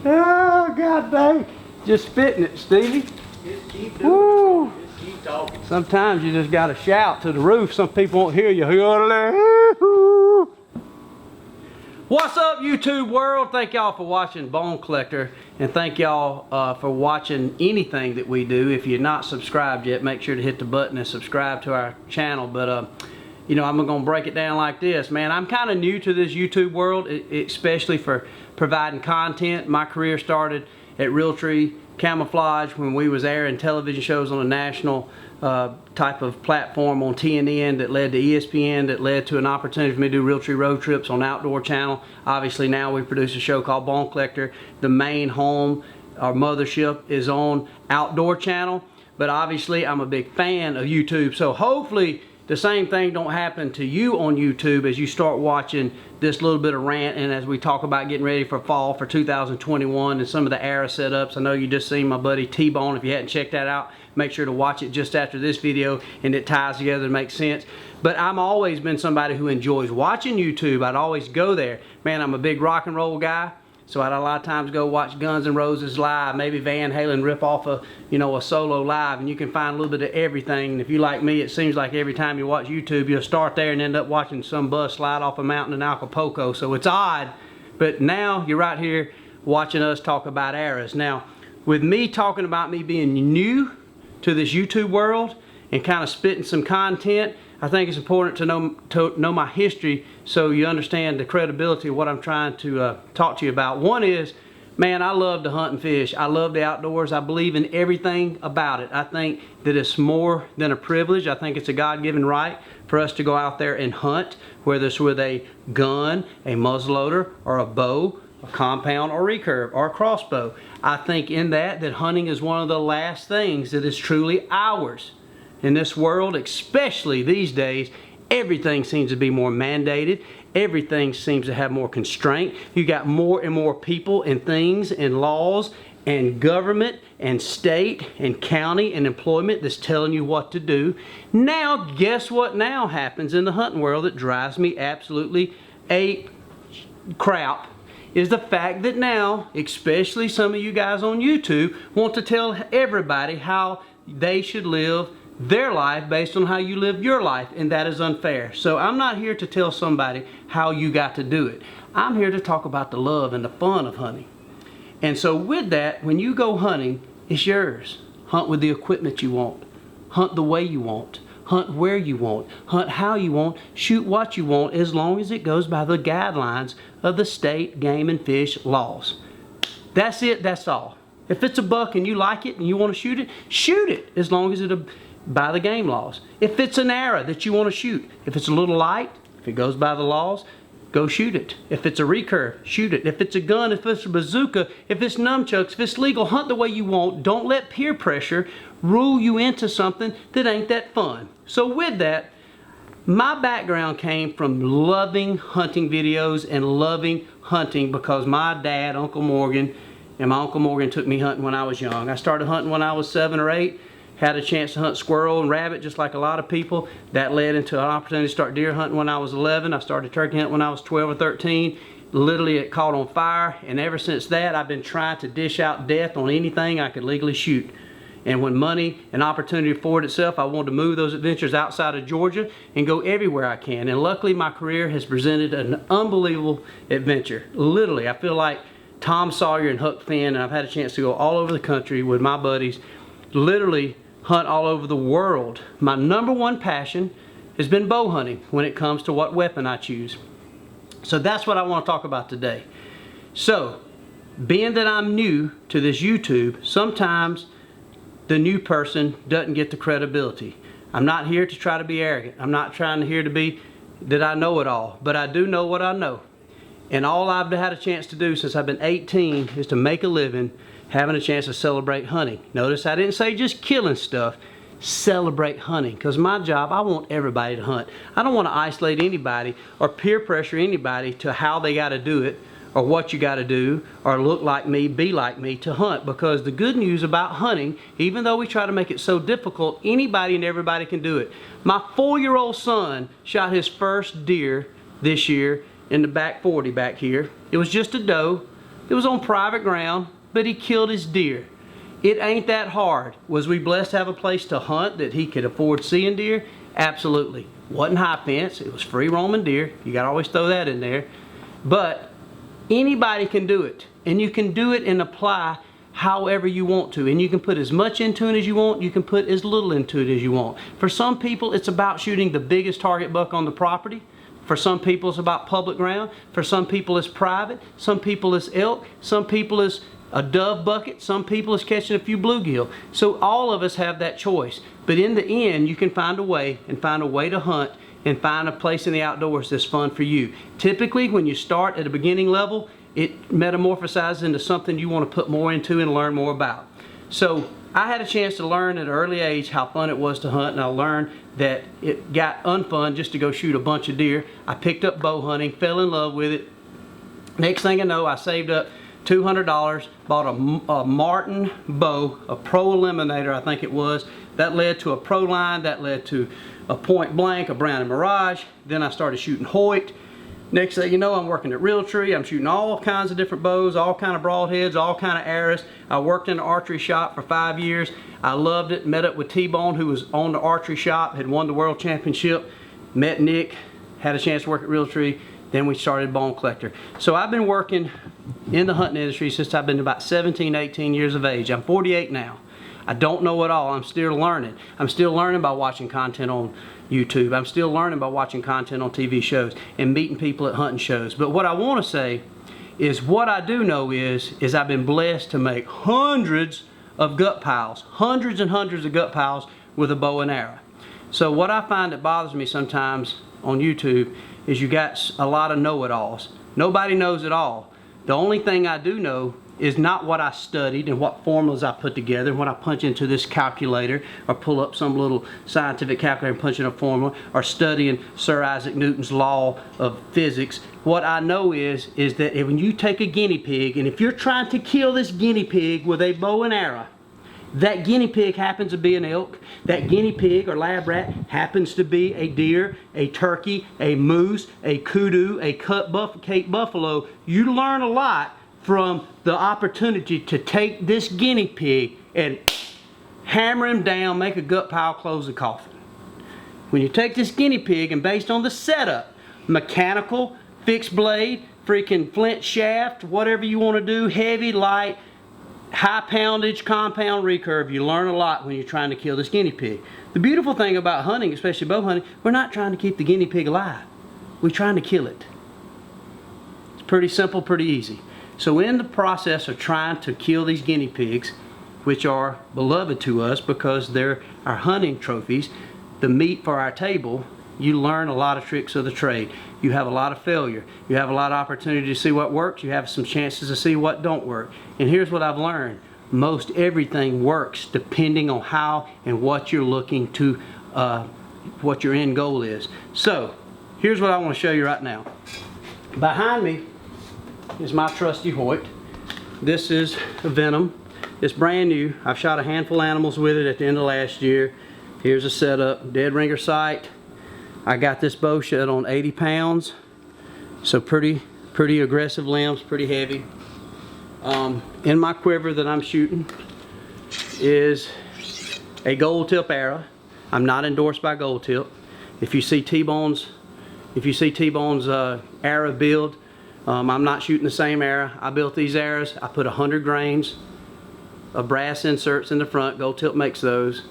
Oh, God dang. Just spitting it, Stevie. Just keep doing Woo. it. Just keep talking. Sometimes you just got to shout to the roof. Some people won't hear you. What's up, YouTube world? Thank y'all for watching Bone Collector, and thank y'all for watching anything that we do. If you're not subscribed yet, make sure to hit the button and subscribe to our channel. But you know, I'm gonna break it down like this, man. I'm kind of new to this YouTube world, especially for providing content. My career started at Realtree Camouflage when we was airing television shows on a national type of platform on TNN that led to ESPN, that led to an opportunity for me to do Realtree road trips on Outdoor Channel. Obviously now we produce a show called Bone Collector. The main home, our mothership, is on Outdoor Channel, but obviously I'm a big fan of YouTube, so hopefully the same thing don't happen to you on YouTube as you start watching this little bit of rant, and as we talk about getting ready for fall for 2021 and some of the Arrow setups. I know you just seen my buddy T-Bone. If you hadn't checked that out, make sure to watch it just after this video, and it ties together and makes sense. But I've always been somebody who enjoys watching YouTube. I'd always go there. Man, I'm a big rock and roll guy, so I'd a lot of times go watch Guns N' Roses live, maybe Van Halen rip off a, you know, a solo live, and you can find a little bit of everything. And if you like me, it seems like every time you watch YouTube, you'll start there and end up watching some bus slide off a mountain in Acapulco. So it's odd, but now you're right here watching us talk about arrows. Now, with me talking about me being new to this YouTube world and kind of spitting some content, I think it's important to know my history so you understand the credibility of what I'm trying to talk to you about. One is, man, I love to hunt and fish. I love the outdoors. I believe in everything about it. I think that it's more than a privilege. I think it's a God-given right for us to go out there and hunt, whether it's with a gun, a muzzleloader, or a bow, a compound, or recurve, or a crossbow. I think in that hunting is one of the last things that is truly ours. In this world, especially these days, everything seems to be more mandated. Everything seems to have more constraint. You got more and more people and things and laws and government and state and county and employment that's telling you what to do. Now, guess what now happens in the hunting world that drives me absolutely ape crap, is the fact that now, especially some of you guys on YouTube, want to tell everybody how they should live their life based on how you live your life, and that is unfair. So I'm not here to tell somebody how you got to do it. I'm here to talk about the love and the fun of hunting. And so with that, when you go hunting, it's yours. Hunt with the equipment you want. Hunt the way you want. Hunt where you want. Hunt how you want. Shoot what you want, as long as it goes by the guidelines of the state game and fish laws. That's it, that's all. If it's a buck and you like it and you want to shoot it, as long as it'll by the game laws. If it's an arrow that you want to shoot, if it's a little light, if it goes by the laws, go shoot it. If it's a recurve, shoot it. If it's a gun, if it's a bazooka, if it's nunchucks, if it's legal, hunt the way you want. Don't let peer pressure rule you into something that ain't that fun. So with that, my background came from loving hunting videos and loving hunting because my dad, Uncle Morgan, and my Uncle Morgan took me hunting when I was young. I started hunting when I was 7 or 8. Had a chance to hunt squirrel and rabbit just like a lot of people. That led into an opportunity to start deer hunting when I was 11. I started turkey hunting when I was 12 or 13. Literally it caught on fire, and ever since that I've been trying to dish out death on anything I could legally shoot. And when money and opportunity afforded itself, I wanted to move those adventures outside of Georgia and go everywhere I can. And luckily my career has presented an unbelievable adventure. Literally, I feel like Tom Sawyer and Huck Finn, and I've had a chance to go all over the country with my buddies, literally hunt all over the world. My number one passion has been bow hunting when it comes to what weapon I choose. So that's what I want to talk about today. So, being that I'm new to this YouTube, sometimes the new person doesn't get the credibility. I'm not here to try to be arrogant. I'm not trying here to be that I know it all, but I do know what I know. And all I've had a chance to do since I've been 18 is to make a living having a chance to celebrate hunting. Notice I didn't say just killing stuff. Celebrate hunting, because my job, I want everybody to hunt. I don't want to isolate anybody or peer pressure anybody to how they got to do it or what you got to do or look like me, be like me to hunt, because the good news about hunting, even though we try to make it so difficult, anybody and everybody can do it. My 4-year-old son shot his first deer this year in the back 40 back here. It was just a doe. It was on private ground, but he killed his deer. It ain't that hard. Was we blessed to have a place to hunt that he could afford seeing deer? Absolutely. Wasn't high fence, it was free roaming deer. You gotta always throw that in there. But anybody can do it, and you can do it and apply however you want to, and you can put as much into it as you want, you can put as little into it as you want. For some people, it's about shooting the biggest target buck on the property. For some people, it's about public ground. For some people, it's private. Some people, it's elk. Some people, it's a dove bucket. Some people, it's catching a few bluegill. So all of us have that choice. But in the end, you can find a way to hunt and find a place in the outdoors that's fun for you. Typically, when you start at a beginning level, it metamorphosizes into something you want to put more into and learn more about. So I had a chance to learn at an early age how fun it was to hunt, and I learned that it got unfun just to go shoot a bunch of deer. I picked up bow hunting, fell in love with it. Next thing I know, I saved up $200, bought a Martin bow, a Pro Eliminator I think it was. That led to a Pro Line, that led to a Point Blank, a Brown & Mirage. Then I started shooting Hoyt. Next thing you know, I'm working at Realtree. I'm shooting all kinds of different bows, all kind of broadheads, all kind of arrows. I worked in an archery shop for 5 years. I loved it. Met up with T-Bone, who was on the archery shop, had won the world championship. Met Nick, had a chance to work at Realtree. Then we started Bone Collector. So I've been working in the hunting industry since I've been about 17, 18 years of age. I'm 48 now. I don't know it all. I'm still learning. I'm still learning by watching content on YouTube. I'm still learning by watching content on TV shows and meeting people at hunting shows. But what I want to say is what I do know is I've been blessed to make hundreds of gut piles, hundreds and hundreds of gut piles with a bow and arrow. So what I find that bothers me sometimes on YouTube is you got a lot of know-it-alls. Nobody knows it all. The only thing I do know is not what I studied and what formulas I put together when I punch into this calculator or pull up some little scientific calculator and punch in a formula or studying Sir Isaac Newton's law of physics. What I know is that when you take a guinea pig and if you're trying to kill this guinea pig with a bow and arrow, that guinea pig happens to be an elk, that guinea pig or lab rat happens to be a deer, a turkey, a moose, a kudu, a Cape buffalo, you learn a lot from the opportunity to take this guinea pig and hammer him down, make a gut pile, close the coffin. When you take this guinea pig and based on the setup, mechanical, fixed blade, freaking flint shaft, whatever you want to do, heavy, light, high poundage, compound recurve, you learn a lot when you're trying to kill this guinea pig. The beautiful thing about hunting, especially bow hunting, we're not trying to keep the guinea pig alive. We're trying to kill it. It's pretty simple, pretty easy. So in the process of trying to kill these guinea pigs, which are beloved to us because they're our hunting trophies, the meat for our table, you learn a lot of tricks of the trade. You have a lot of failure. You have a lot of opportunity to see what works. You have some chances to see what don't work. And here's what I've learned. Most everything works depending on how and what you're looking to, what your end goal is. So here's what I want to show you right now. Behind me is my trusty Hoyt. This is a Ventum. It's brand new. I've shot a handful of animals with it at the end of last year. Here's a setup, dead ringer sight. I got this bow shot on 80 pounds, so pretty aggressive limbs, pretty heavy. In my quiver that I'm shooting is a gold tip arrow. I'm not endorsed by Gold Tip. If you see T-Bone's arrow build, I'm not shooting the same arrow. I built these arrows. I put 100 grains of brass inserts in the front. Gold Tip makes those.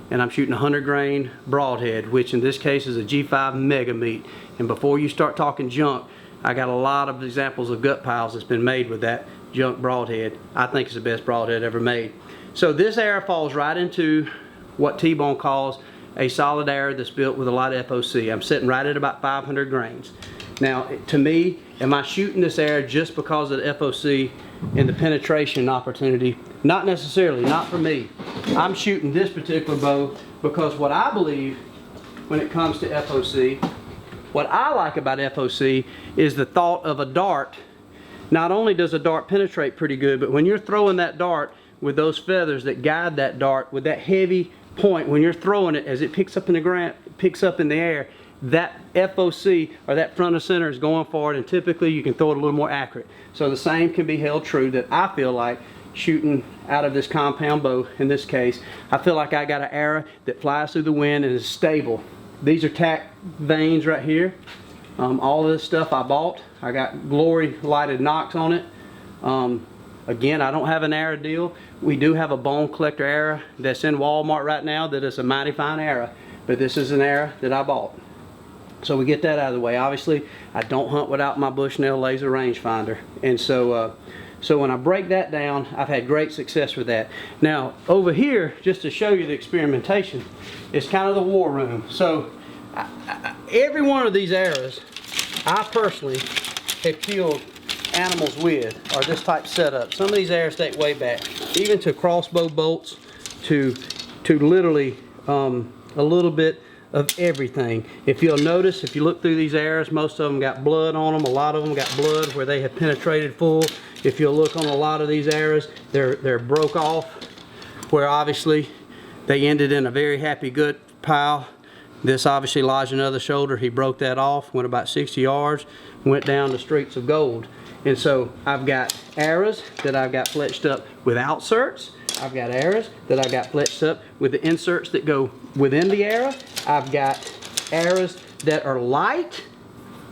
And I'm shooting 100 grain broadhead, which in this case is a G5 mega meat. And before you start talking junk, I got a lot of examples of gut piles that's been made with that junk broadhead. I think it's the best broadhead ever made. So this arrow falls right into what T-Bone calls a solid arrow that's built with a lot of FOC. I'm sitting right at about 500 grains. Now, to me, am I shooting this arrow just because of the FOC and the penetration opportunity? Not necessarily, not for me. I'm shooting this particular bow because what I believe when it comes to FOC, what I like about FOC is the thought of a dart. Not only does a dart penetrate pretty good, but when you're throwing that dart with those feathers that guide that dart with that heavy point, when you're throwing it, as it picks up in the ground, picks up in the air, that FOC or that front of center is going forward, and typically you can throw it a little more accurate. So the same can be held true that I feel like shooting out of this compound bow. In this case, I feel like I got an arrow that flies through the wind and is stable. These are tack vanes right here. All of this stuff I bought. I got Glory lighted nocks on it. Again, I don't have an arrow deal. We do have a bone collector arrow that's in Walmart right now that is a mighty fine arrow, but this is an arrow that I bought. So we get that out of the way. Obviously, I don't hunt without my Bushnell laser rangefinder, and so when I break that down, I've had great success with that. Now over here, just to show you the experimentation, is kind of the war room. So every one of these arrows, I personally have killed animals with, or this type setup. Some of these arrows date way back, even to crossbow bolts, to literally a little bit of everything. If you'll notice, if you look through these arrows, most of them got blood on them. A lot of them got blood where they have penetrated full. If you'll look on a lot of these arrows, they're broke off, where obviously they ended in a very happy good pile. This obviously lodged another shoulder. He broke that off, went about 60 yards, went down the streets of gold. And so I've got arrows that I've got fletched up with outserts. I've got arrows that I got fletched up with the inserts that go within the arrow. I've got arrows that are light,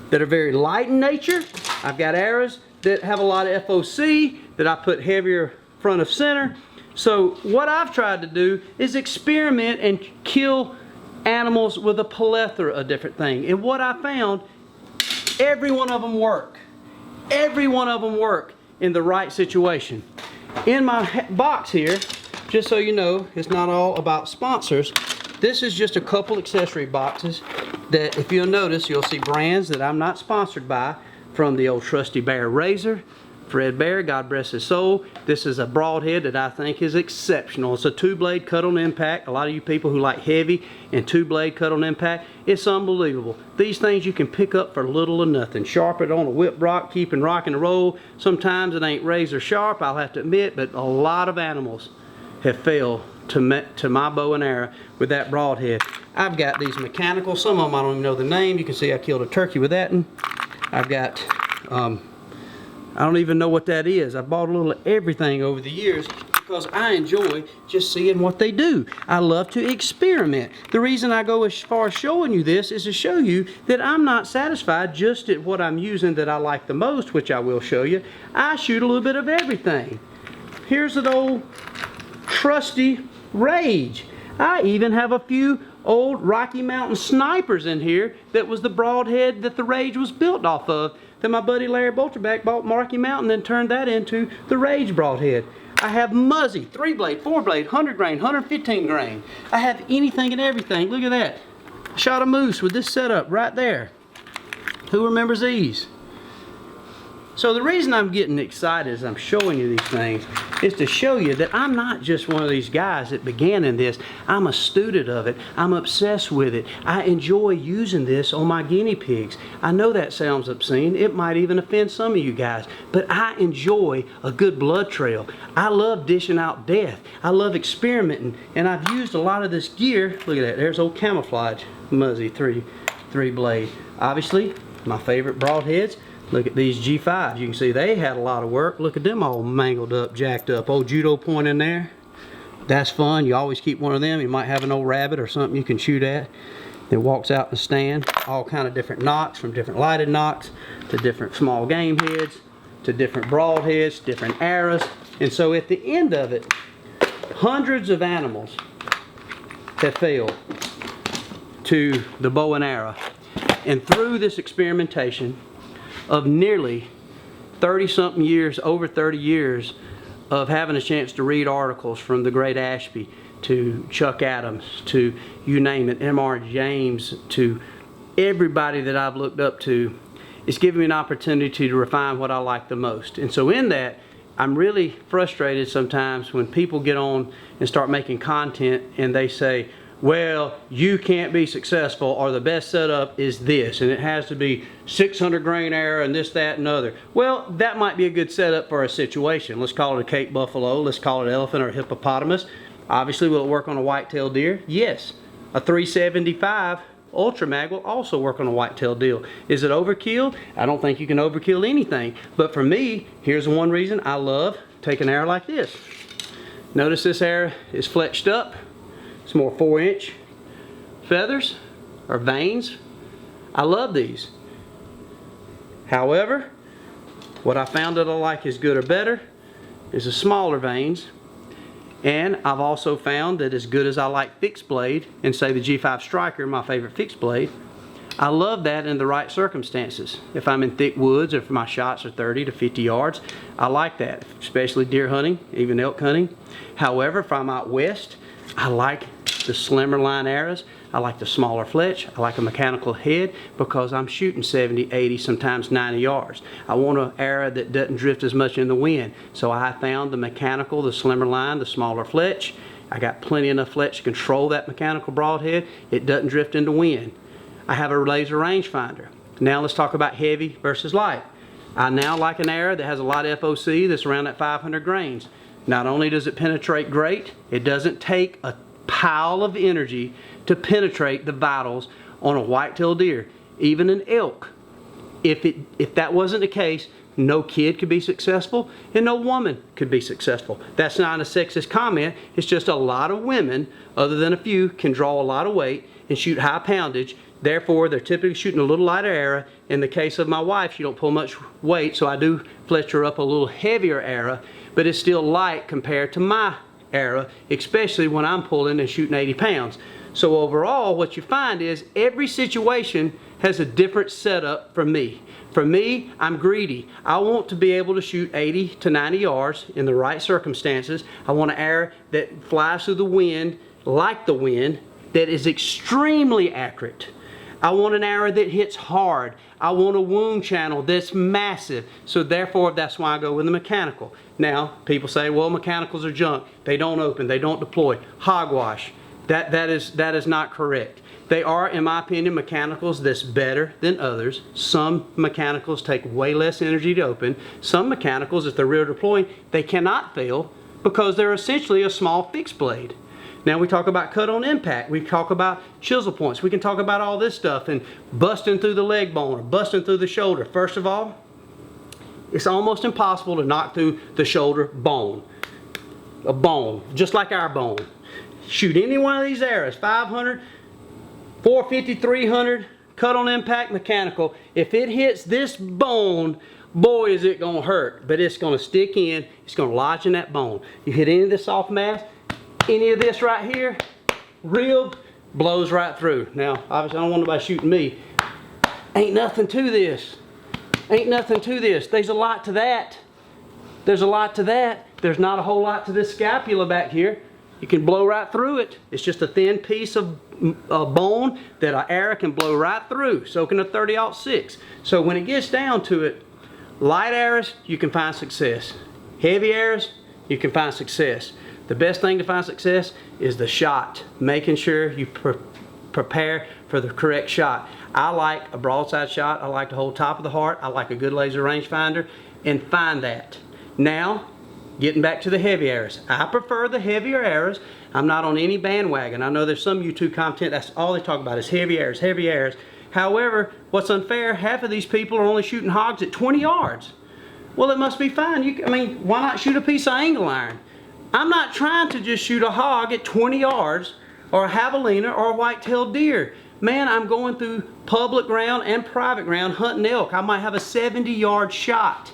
that are very light in nature. I've got arrows that have a lot of FOC that I put heavier front of center. So what I've tried to do is experiment and kill animals with a plethora of different things. And what I found, every one of them work. Every one of them work in the right situation. In my box here, just so you know, it's not all about sponsors. This is just a couple accessory boxes that, if you'll notice, you'll see brands that I'm not sponsored by, from the old trusty Bear razor, Fred Bear, God bless his soul. This is a broadhead that I think is exceptional. It's a 2-blade cut on impact. A lot of you people who like heavy and 2-blade cut on impact, it's unbelievable. These things you can pick up for little or nothing. Sharp it on a whip rock, keeping rock and roll. Sometimes it ain't razor sharp, I'll have to admit, but a lot of animals have failed to my bow and arrow with that broadhead. I've got these mechanical, some of them I don't even know the name. You can see I killed a turkey with that one. I've got I don't even know what that is. I bought a little of everything over the years because I enjoy just seeing what they do. I love to experiment. The reason I go as far as showing you this is to show you that I'm not satisfied just at what I'm using that I like the most, which I will show you. I shoot a little bit of everything. Here's an old trusty Rage. I even have a few old Rocky Mountain snipers in here that was the broadhead that the Rage was built off of, that my buddy Larry Bolterback bought Rocky Mountain and turned that into the Rage broadhead. I have Muzzy, 3-blade, 4-blade, 100 grain, 115 grain. I have anything and everything. Look at that. I shot a moose with this setup right there. Who remembers these? So the reason I'm getting excited as I'm showing you these things is to show you that I'm not just one of these guys that began in this. I'm a student of it. I'm obsessed with it. I enjoy using this on my guinea pigs. I know that sounds obscene. It might even offend some of you guys, but I enjoy a good blood trail. I love dishing out death. I love experimenting, and I've used a lot of this gear. Look at that. There's old camouflage Muzzy 3-blade. Obviously, my favorite broadheads. Look at these G5s. You can see they had a lot of work. Look at them all mangled up, jacked up. Old judo point in there. That's fun. You always keep one of them. You might have an old rabbit or something you can shoot at that walks out in the stand. All kind of different nocks, from different lighted nocks to different small game heads to different broadheads, different arrows. And so at the end of it, hundreds of animals have failed to the bow and arrow. And through this experimentation of nearly 30-something years, over 30 years of having a chance to read articles from the great Ashby to Chuck Adams to you name it, M.R. James, to everybody that I've looked up to, it's given me an opportunity to refine what I like the most. And so in that, I'm really frustrated sometimes when people get on and start making content and they say, well, you can't be successful, or the best setup is this, and it has to be 600 grain arrow and this, that, and other. Well, that might be a good setup for a situation. Let's call it a Cape buffalo, let's call it elephant or hippopotamus. Obviously, will it work on a white-tailed deer? Yes. A 375 Ultra Mag will also work on a whitetail deal. Is it overkill? I don't think you can overkill anything. But for me, here's one reason I love taking an arrow like this. Notice this arrow is flexed up. It's more 4-inch feathers or vanes. I love these. However, what I found that I like as good or better is the smaller vanes. And I've also found that as good as I like fixed blade, and say the G5 Striker, my favorite fixed blade, I love that in the right circumstances. If I'm in thick woods, or if my shots are 30 to 50 yards, I like that, especially deer hunting, even elk hunting. However, if I'm out west, I like the slimmer line arrows. I like the smaller fletch. I like a mechanical head because I'm shooting 70, 80, sometimes 90 yards. I want an arrow that doesn't drift as much in the wind. So I found the mechanical, the slimmer line, the smaller fletch. I got plenty enough fletch to control that mechanical broadhead. It doesn't drift into wind. I have a laser rangefinder. Now let's talk about heavy versus light. I now like an arrow that has a lot of FOC that's around at 500 grains. Not only does it penetrate great, it doesn't take a pile of energy to penetrate the vitals on a whitetail deer, even an elk. If that wasn't the case, no kid could be successful and no woman could be successful. That's not a sexist comment. It's just a lot of women, other than a few, can draw a lot of weight and shoot high poundage. Therefore, they're typically shooting a little lighter arrow. In the case of my wife, she don't pull much weight, so I do fletch her up a little heavier arrow, but it's still light compared to my arrow, especially when I'm pulling and shooting 80 pounds. So overall, what you find is every situation has a different setup for me. For me, I'm greedy. I want to be able to shoot 80 to 90 yards in the right circumstances. I want an arrow that flies through the wind, like the wind, that is extremely accurate. I want an arrow that hits hard. I want a wound channel that's massive. So therefore, that's why I go with the mechanical. Now, people say, well, mechanicals are junk. They don't open, they don't deploy. Hogwash. That is not correct. They are, in my opinion, mechanicals that's better than others. Some mechanicals take way less energy to open. Some mechanicals, if they're rear deploying, they cannot fail because they're essentially a small fixed blade. Now we talk about cut on impact, we talk about chisel points, we can talk about all this stuff and busting through the leg bone or busting through the shoulder. First of all, it's almost impossible to knock through the shoulder bone. A bone, just like our bone. Shoot any one of these arrows, 500, 450, 300, cut on impact mechanical. If it hits this bone, boy is it gonna hurt, but it's gonna stick in, it's gonna lodge in that bone. You hit any of this soft mass, any of this right here, rib, blows right through. Now, obviously I don't want nobody shooting me. Ain't nothing to this. Ain't nothing to this. There's a lot to that. There's a lot to that. There's not a whole lot to this scapula back here. You can blow right through it. It's just a thin piece of bone that an arrow can blow right through. So can a 30-06. So when it gets down to it, light arrows, you can find success. Heavy arrows, you can find success. The best thing to find success is the shot. Making sure you prepare for the correct shot. I like a broadside shot. I like to hold top of the heart. I like a good laser rangefinder and find that. Now, getting back to the heavy arrows. I prefer the heavier arrows. I'm not on any bandwagon. I know there's some YouTube content that's all they talk about is heavy arrows, heavy arrows. However, what's unfair, half of these people are only shooting hogs at 20 yards. Well, it must be fine. I mean, why not shoot a piece of angle iron? I'm not trying to just shoot a hog at 20 yards or a javelina or a white-tailed deer. Man, I'm going through public ground and private ground hunting elk. I might have a 70-yard shot.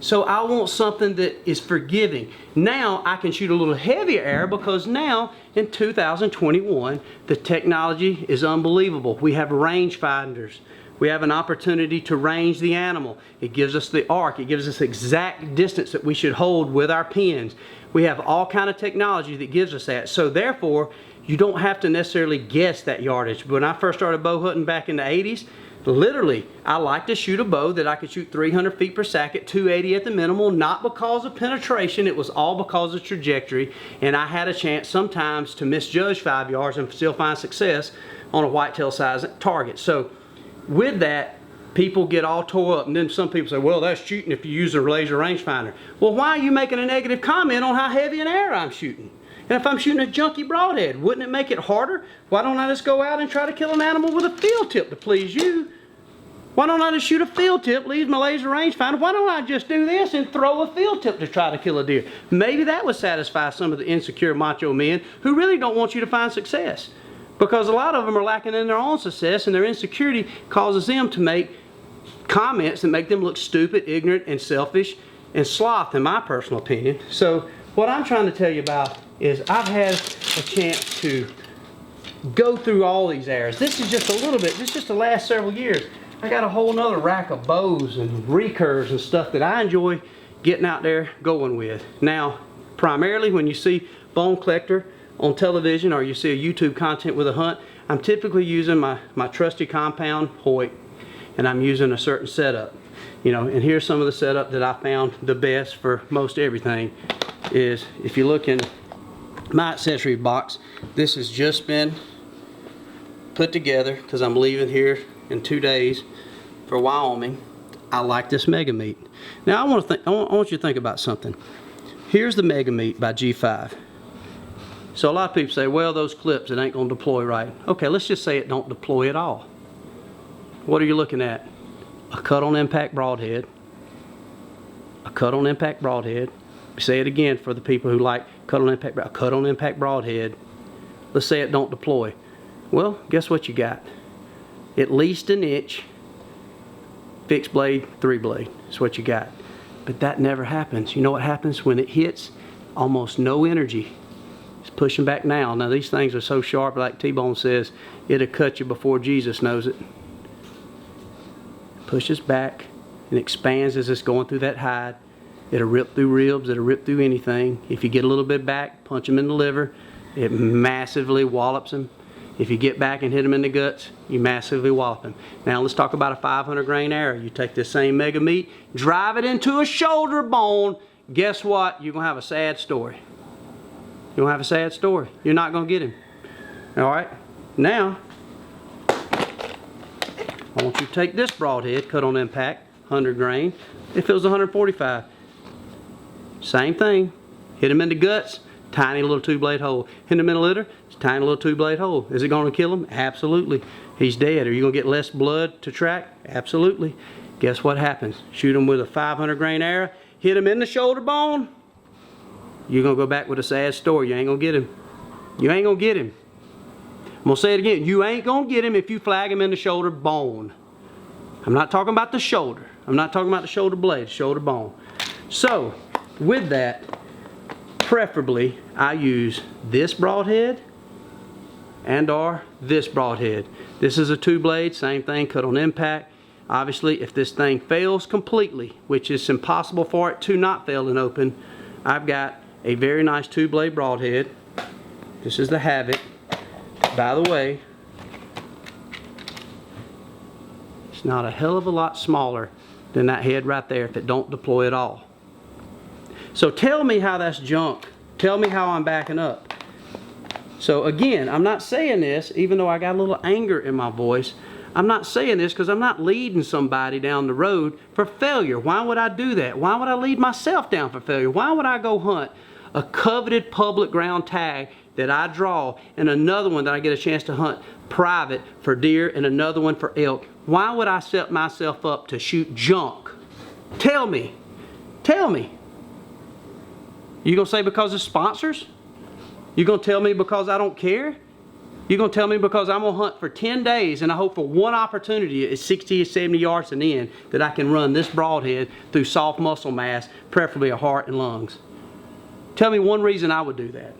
So I want something that is forgiving. Now I can shoot a little heavier arrow because now in 2021 the technology is unbelievable. We have range finders. We have an opportunity to range the animal. It gives us the arc. It gives us exact distance that we should hold with our pins. We have all kind of technology that gives us that. So therefore, you don't have to necessarily guess that yardage. When I first started bow hunting back in the 80s, literally, I like to shoot a bow that I could shoot 300 feet per sack at 280 at the minimal, not because of penetration, it was all because of trajectory, and I had a chance sometimes to misjudge 5 yards and still find success on a whitetail size target. So with that, people get all tore up, and then some people say, well, that's cheating if you use a laser rangefinder. Well, why are you making a negative comment on how heavy an arrow I'm shooting? And if I'm shooting a junky broadhead, wouldn't it make it harder? Why don't I just go out and try to kill an animal with a field tip to please you? Why don't I just shoot a field tip, leave my laser rangefinder? Why don't I just do this and throw a field tip to try to kill a deer? Maybe that would satisfy some of the insecure macho men who really don't want you to find success. Because a lot of them are lacking in their own success, and their insecurity causes them to make comments that make them look stupid, ignorant, and selfish, and sloth, in my personal opinion. So what I'm trying to tell you about is I've had a chance to go through all these arrows. This is just a little bit, this is just the last several years. I got a whole nother rack of bows and recurves and stuff that I enjoy getting out there going with. Now, primarily when you see Bone Collector on television or you see a YouTube content with a hunt, I'm typically using my trusty compound Hoyt, and I'm using a certain setup. You know, and here's some of the setup that I found the best for most everything. Is if you look in my accessory box, this has just been put together because I'm leaving here in 2 days for Wyoming. I like this Mega Meat. Now I want you to think about something. Here's the Mega Meat by G5. So a lot of people say, well, those clips, it ain't gonna deploy right. Okay, let's just say it don't deploy at all. What are you looking at? A cut on impact broadhead. A cut on impact broadhead. Say it again for the people who like cut on impact, a cut on impact broadhead. Let's say it don't deploy. Well, guess what you got? At least an inch, fixed blade, 3 blade. That's what you got. But that never happens. You know what happens when it hits? Almost no energy. It's pushing back now. Now these things are so sharp, like T-Bone says, it'll cut you before Jesus knows it. Pushes back and expands as it's going through that hide. It'll rip through ribs, it'll rip through anything. If you get a little bit back, punch them in the liver, it massively wallops them. If you get back and hit them in the guts, you massively wallop them. Now let's talk about a 500 grain arrow. You take this same Mega Meat, drive it into a shoulder bone. Guess what? You're gonna have a sad story. You're gonna have a sad story. You're not gonna get him. All right. Now, I want you to take this broadhead, cut on impact, 100 grain. If it was 145, same thing. Hit him in the guts, tiny little 2-blade hole. Hit him in the litter, tiny little 2-blade hole. Is it going to kill him? Absolutely. He's dead. Are you going to get less blood to track? Absolutely. Guess what happens? Shoot him with a 500 grain arrow, hit him in the shoulder bone. You're going to go back with a sad story. You ain't going to get him. You ain't going to get him. I'm going to say it again. You ain't going to get him if you flag him in the shoulder bone. I'm not talking about the shoulder. I'm not talking about the shoulder blade, shoulder bone. So, with that, preferably I use this broadhead and or this broadhead. This is a 2-blade, same thing, cut on impact. Obviously, if this thing fails completely, which is impossible for it to not fail in open, I've got a very nice 2-blade broadhead. This is the Havoc. By the way, it's not a hell of a lot smaller than that head right there if it don't deploy at all. So tell me how that's junk. Tell me how I'm backing up. So again, I'm not saying this, even though I got a little anger in my voice, I'm not saying this because I'm not leading somebody down the road for failure. Why would I do that? Why would I lead myself down for failure? Why would I go hunt a coveted public ground tag that I draw and another one that I get a chance to hunt private for deer and another one for elk? Why would I set myself up to shoot junk? Tell me. Tell me. You gonna say because of sponsors? You gonna tell me because I don't care? You gonna tell me because I'm gonna hunt for 10 days and I hope for one opportunity at 60 or 70 yards and in that I can run this broadhead through soft muscle mass, preferably a heart and lungs? Tell me one reason I would do that.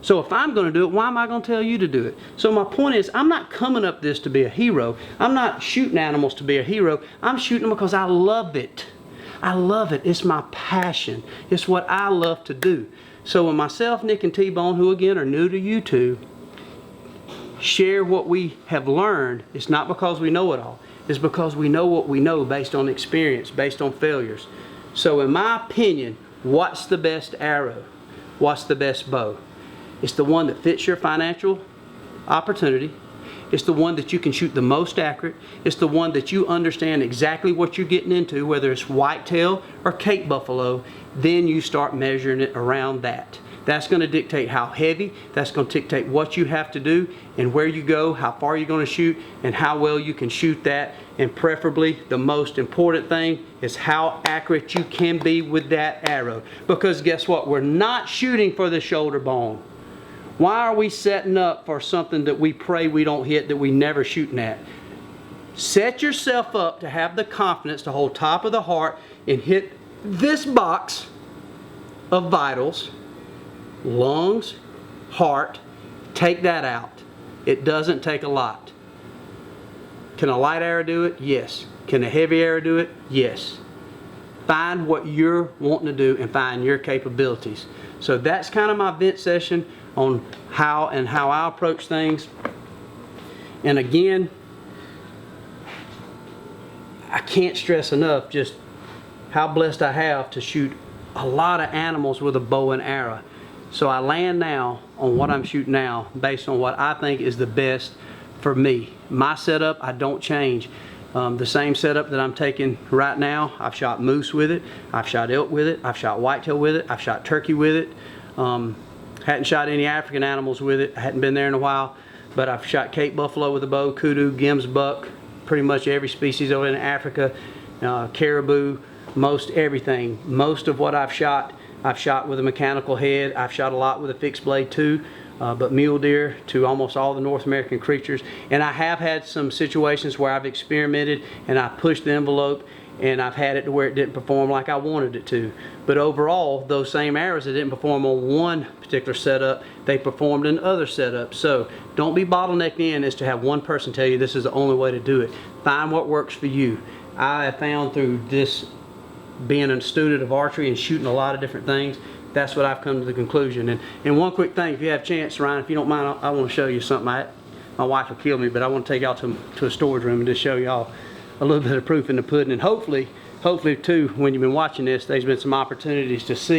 So if I'm going to do it, why am I going to tell you to do it? So my point is, I'm not coming up this to be a hero. I'm not shooting animals to be a hero. I'm shooting them because I love it. I love it. It's my passion. It's what I love to do. So when myself, Nick, and T-Bone, who again are new to YouTube, share what we have learned, it's not because we know it all. It's because we know what we know based on experience, based on failures. So in my opinion, what's the best arrow? What's the best bow? It's the one that fits your financial opportunity. It's the one that you can shoot the most accurate. It's the one that you understand exactly what you're getting into, whether it's whitetail or Cape buffalo. Then you start measuring it around that. That's going to dictate how heavy, that's going to dictate what you have to do and where you go, how far you're going to shoot, and how well you can shoot that. And preferably, the most important thing is how accurate you can be with that arrow. Because guess what? We're not shooting for the shoulder bone. Why are we setting up for something that we pray we don't hit, that we never shooting at? Set yourself up to have the confidence to hold top of the heart and hit this box of vitals, lungs, heart. Take that out. It doesn't take a lot. Can a light arrow do it? Yes. Can a heavy arrow do it? Yes. Find what you're wanting to do and find your capabilities. So that's kind of my vent session on how I approach things. And again, I can't stress enough just how blessed I have to shoot a lot of animals with a bow and arrow. So I land now on what I'm shooting now based on what I think is the best for me. My setup, I don't change. The same setup that I'm taking right now, I've shot moose with it, I've shot elk with it, I've shot whitetail with it, I've shot turkey with it. Hadn't shot any African animals with it. I hadn't been there in a while, but I've shot Cape buffalo with a bow, kudu, Gims buck, pretty much every species over in Africa, caribou, most everything. Most of what I've shot with a mechanical head. I've shot a lot with a fixed blade too, but mule deer to almost all the North American creatures. And I have had some situations where I've experimented and I pushed the envelope and I've had it to where it didn't perform like I wanted it to. But overall, those same arrows that didn't perform on one particular setup, they performed in other setups. So don't be bottlenecked in as to have one person tell you this is the only way to do it. Find what works for you. I have found through this being a student of archery and shooting a lot of different things, that's what I've come to the conclusion. And one quick thing, if you have a chance, Ryan, if you don't mind, I want to show you something. My wife will kill me, but I want to take y'all to a storage room and just show y'all a little bit of proof in the pudding. And hopefully too, when you've been watching this, there's been some opportunities to see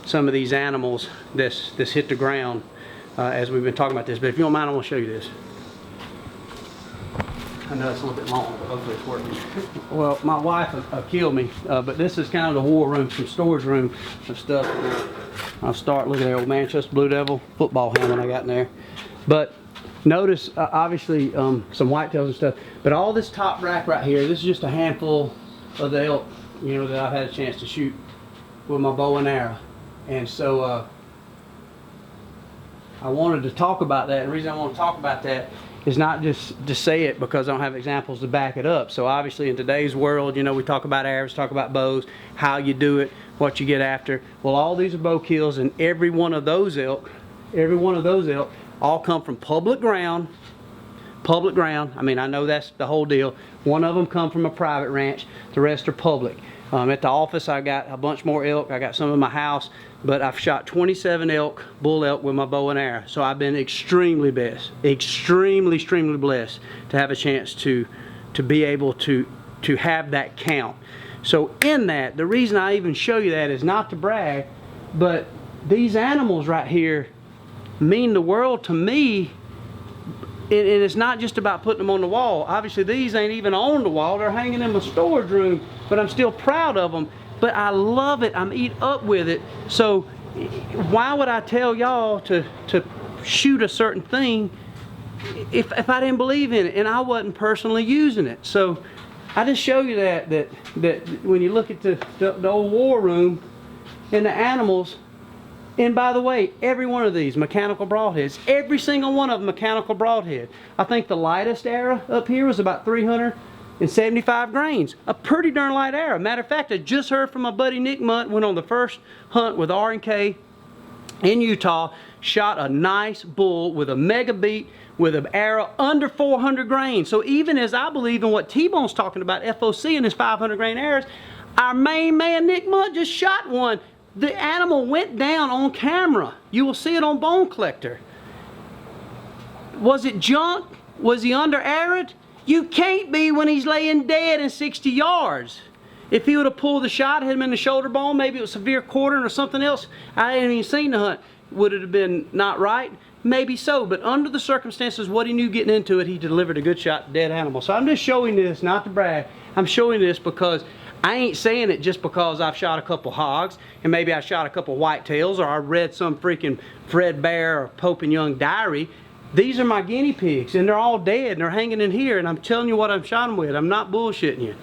some of these animals that's hit the ground as we've been talking about this. But if you don't mind, I want to show you this. I know it's a little bit long, but hopefully it's working. Well, my wife will kill me, but this is kind of the war room, some storage room of stuff. I'll start looking at old Manchester Blue Devil football helmet I got in there. But notice, obviously, some whitetails and stuff, but all this top rack right here, this is just a handful of the elk, you know, that I've had a chance to shoot with my bow and arrow. And so I wanted to talk about that. And the reason I want to talk about that is not just to say it because I don't have examples to back it up. So obviously in today's world, you know, we talk about arrows, talk about bows, how you do it, what you get after. Well, all these are bow kills, and every one of those elk all come from public ground. I mean, I know that's the whole deal. One of them come from a private ranch, the rest are public. At the office I got a bunch more elk, I got some in my house, but I've shot 27 elk, bull elk with my bow and arrow. So I've been extremely blessed, extremely blessed to have a chance to be able to have that count. So in that, the reason I even show you that is not to brag, but these animals right here mean the world to me. And it's not just about putting them on the wall. Obviously these ain't even on the wall, they're hanging in my storage room, but I'm still proud of them. But I love it, I'm eat up with it. So why would I tell y'all to shoot a certain thing if I didn't believe in it and I wasn't personally using it? So I just show you that when you look at the old war room and the animals. And by the way, every one of these mechanical broadheads, every single one of them mechanical broadhead. I think the lightest arrow up here was about 375 grains. A pretty darn light arrow. Matter of fact, I just heard from my buddy Nick Munt, went on the first hunt with R&K in Utah, shot a nice bull with a mega beat with an arrow under 400 grains. So even as I believe in what T-Bone's talking about, FOC and his 500 grain arrows, our main man Nick Munt just shot one. The animal went down on camera. You will see it on Bone Collector. Was it junk? Was he under arrowed? You can't be when he's laying dead in 60 yards. If he would have pulled the shot, hit him in the shoulder bone, maybe it was severe quartering or something else, I hadn't even seen the hunt. Would it have been not right? Maybe so, but under the circumstances, what he knew getting into it, he delivered a good shot, dead animal. So I'm just showing this, not to brag, I'm showing this because I ain't saying it just because I've shot a couple hogs and maybe I shot a couple whitetails or I read some freaking Fred Bear or Pope and Young diary. These are my guinea pigs and they're all dead and they're hanging in here, and I'm telling you what I've shot them with. I'm not bullshitting you.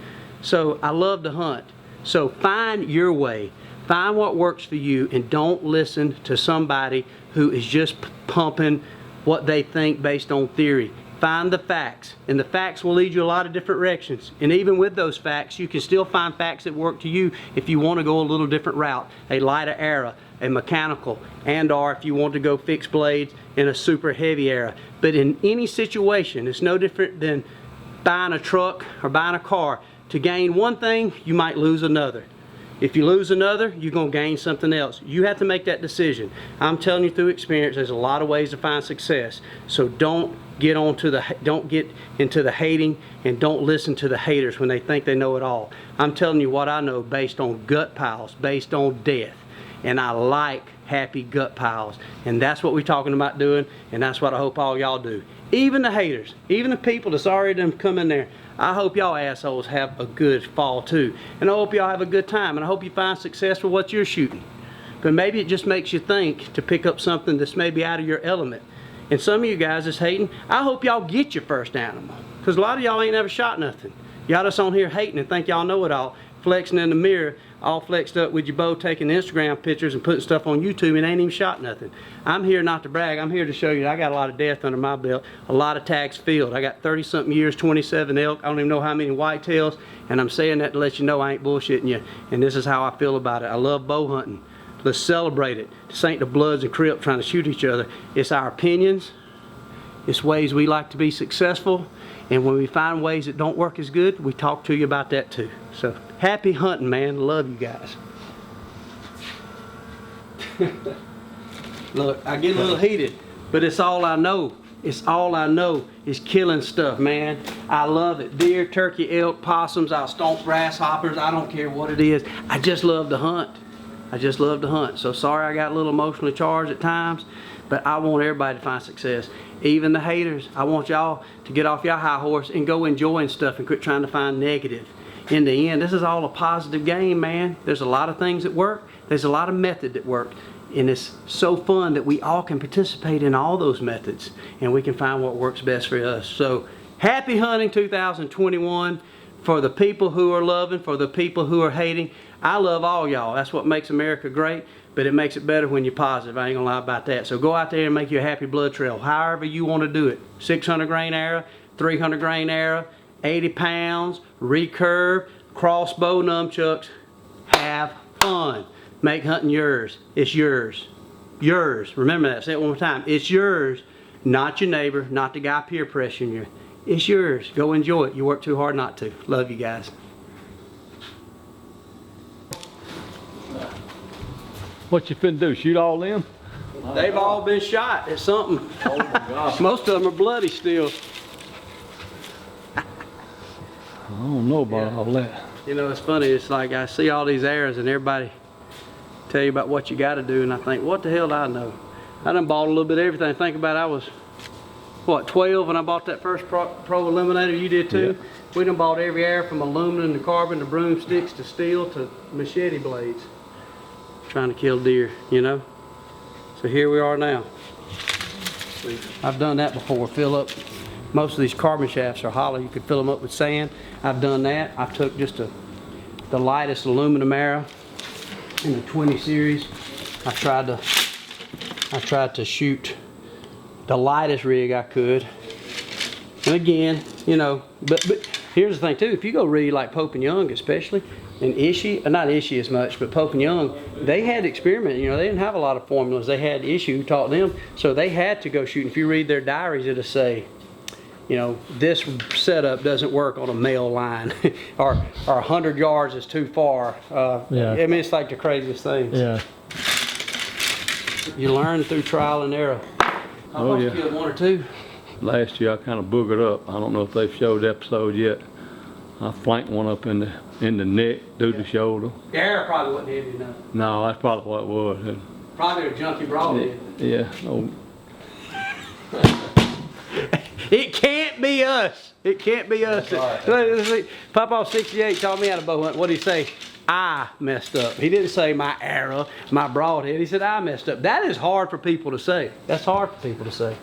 So I love to hunt. So find your way. Find what works for you, and don't listen to somebody who is just pumping what they think based on theory. Find the facts, and the facts will lead you a lot of different directions. And even with those facts, you can still find facts that work to you if you want to go a little different route. A lighter arrow, a mechanical, and or if you want to go fixed blades in a super heavy arrow. But in any situation, it's no different than buying a truck or buying a car. To gain one thing, you might lose another. If you lose another, you're going to gain something else. You have to make that decision. I'm telling you through experience, there's a lot of ways to find success. So don't get into the hating, and don't listen to the haters when they think they know it all. I'm telling you what I know based on gut piles, based on death. And I like happy gut piles. And that's what we're talking about doing, and that's what I hope all y'all do. Even the haters, even the people that's already done come in there, I hope y'all assholes have a good fall too. And I hope y'all have a good time, and I hope you find success with what you're shooting. But maybe it just makes you think to pick up something that's maybe out of your element. And some of you guys that's hating, I hope y'all get your first animal. Because a lot of y'all ain't never shot nothing. Y'all just on here hating and think y'all know it all, flexing in the mirror, all flexed up with your bow, taking Instagram pictures and putting stuff on YouTube and ain't even shot nothing. I'm here not to brag. I'm here to show you that I got a lot of death under my belt, a lot of tags filled. I got 30-something years, 27 elk, I don't even know how many whitetails, and I'm saying that to let you know I ain't bullshitting you. And this is how I feel about it. I love bow hunting. Let's celebrate it. This ain't the Bloods and Crips trying to shoot each other. It's our opinions. It's ways we like to be successful. And when we find ways that don't work as good, we talk to you about that too. So happy hunting, man. Love you guys. Look, I get a little heated, but it's all I know. It's all I know is killing stuff, man. I love it. Deer, turkey, elk, possums, I'll stomp grasshoppers. I don't care what it is. I just love to hunt. I just love to hunt. So sorry I got a little emotionally charged at times, but I want everybody to find success. Even the haters. I want y'all to get off your high horse and go enjoying stuff and quit trying to find negative. In the end, this is all a positive game, man. There's a lot of things that work. There's a lot of method that work. And it's so fun that we all can participate in all those methods, and we can find what works best for us. So happy hunting 2021. For the people who are loving, for the people who are hating, I love all y'all. That's what makes America great, but it makes it better when you're positive. I ain't gonna lie about that. So go out there and make you a happy blood trail, however you want to do it. 600 grain arrow, 300 grain arrow, 80 pounds, recurve, crossbow, nunchucks. Have fun. Make hunting yours. It's yours. Yours. Remember that. Say it one more time. It's yours, not your neighbor, not the guy peer pressuring you. It's yours. Go enjoy it. You work too hard not to. Love you guys. What you finna do? Shoot all them? They've all been shot at something. Oh my God. Most of them are bloody still. I don't know about all that. You know, it's funny. It's like I see all these arrows and everybody tell you about what you got to do, and I think, what the hell do I know? I done bought a little bit of everything. Think about it, I was, what, 12 when I bought that first Pro Eliminator? You did too? Yeah. We done bought every arrow from aluminum to carbon to broomsticks to steel to machete blades. Trying to kill deer, you know? So here we are now. I've done that before. Fill up, most of these carbon shafts are hollow. You could fill them up with sand. I've done that. I took just the lightest aluminum arrow in the 20 series. I tried to shoot the lightest rig I could. And again, you know, but here's the thing too, if you go read like Pope and Young especially, and Ishii, not Ishii as much, but Pope and Young, they had experiment, you know, they didn't have a lot of formulas. They had Ishii who taught them, so they had to go shoot. If you read their diaries, it'll say, you know, this setup doesn't work on a male line, or 100 yards is too far. Yeah. I mean, it's like the craziest things. Yeah. You learn through trial and error. I must have killed one or two. Last year I kind of boogered up. I don't know if they've showed the episode yet. I flanked one up in the neck, through the shoulder. The arrow probably wasn't heavy enough. No, that's probably what it was. Probably a junky broadhead. Yeah. Oh. It can't be us. It can't be us. Papa 68 taught me how to bow hunt. What did he say? I messed up. He didn't say my arrow, my broadhead. He said I messed up. That is hard for people to say. That's hard for people to say.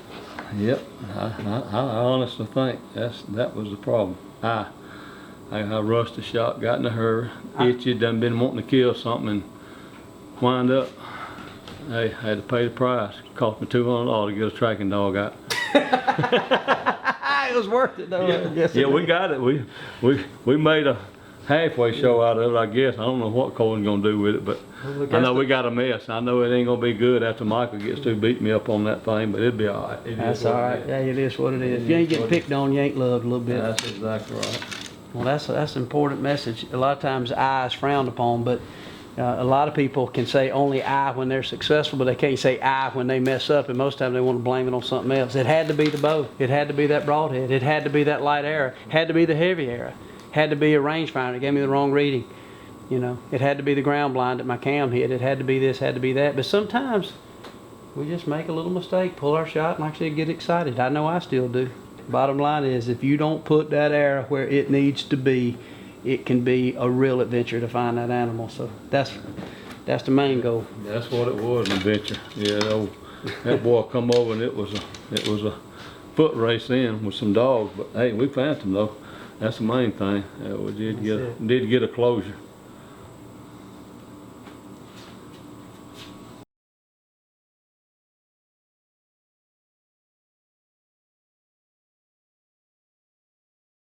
Yep, I honestly think that was the problem. I rushed the shot, got in a hurry, itchy, done been wanting to kill something, and wind up. Hey, I had to pay the price. It cost me $200 to get a tracking dog out. It was worth it though. Yeah, we got it. We made a halfway show out of it, I guess. I don't know what Colin's gonna do with it, but I know we got a mess. I know it ain't gonna be good after Michael gets through beating me up on that thing, but it'll be all right. That's all right. Yeah, it is what it is. If you ain't getting picked on, you ain't loved a little bit. That's exactly right. Well, that's an important message. A lot of times I is frowned upon, but a lot of people can say only I when they're successful, but they can't say I when they mess up, and most times they want to blame it on something else. It had to be the bow. It had to be that broadhead. It had to be that light arrow. It had to be the heavy arrow. It had to be a rangefinder. It gave me the wrong reading. You know, it had to be the ground blind that my cam hit. It had to be this, had to be that. But sometimes we just make a little mistake, pull our shot, and like I said, get excited. I know I still do. Bottom line is, if you don't put that arrow where it needs to be, it can be a real adventure to find that animal. So that's the main goal. That's what it was, an adventure. Yeah, that boy come over and it was a foot race in with some dogs. But hey, we found them though. That's the main thing. We did get a closure.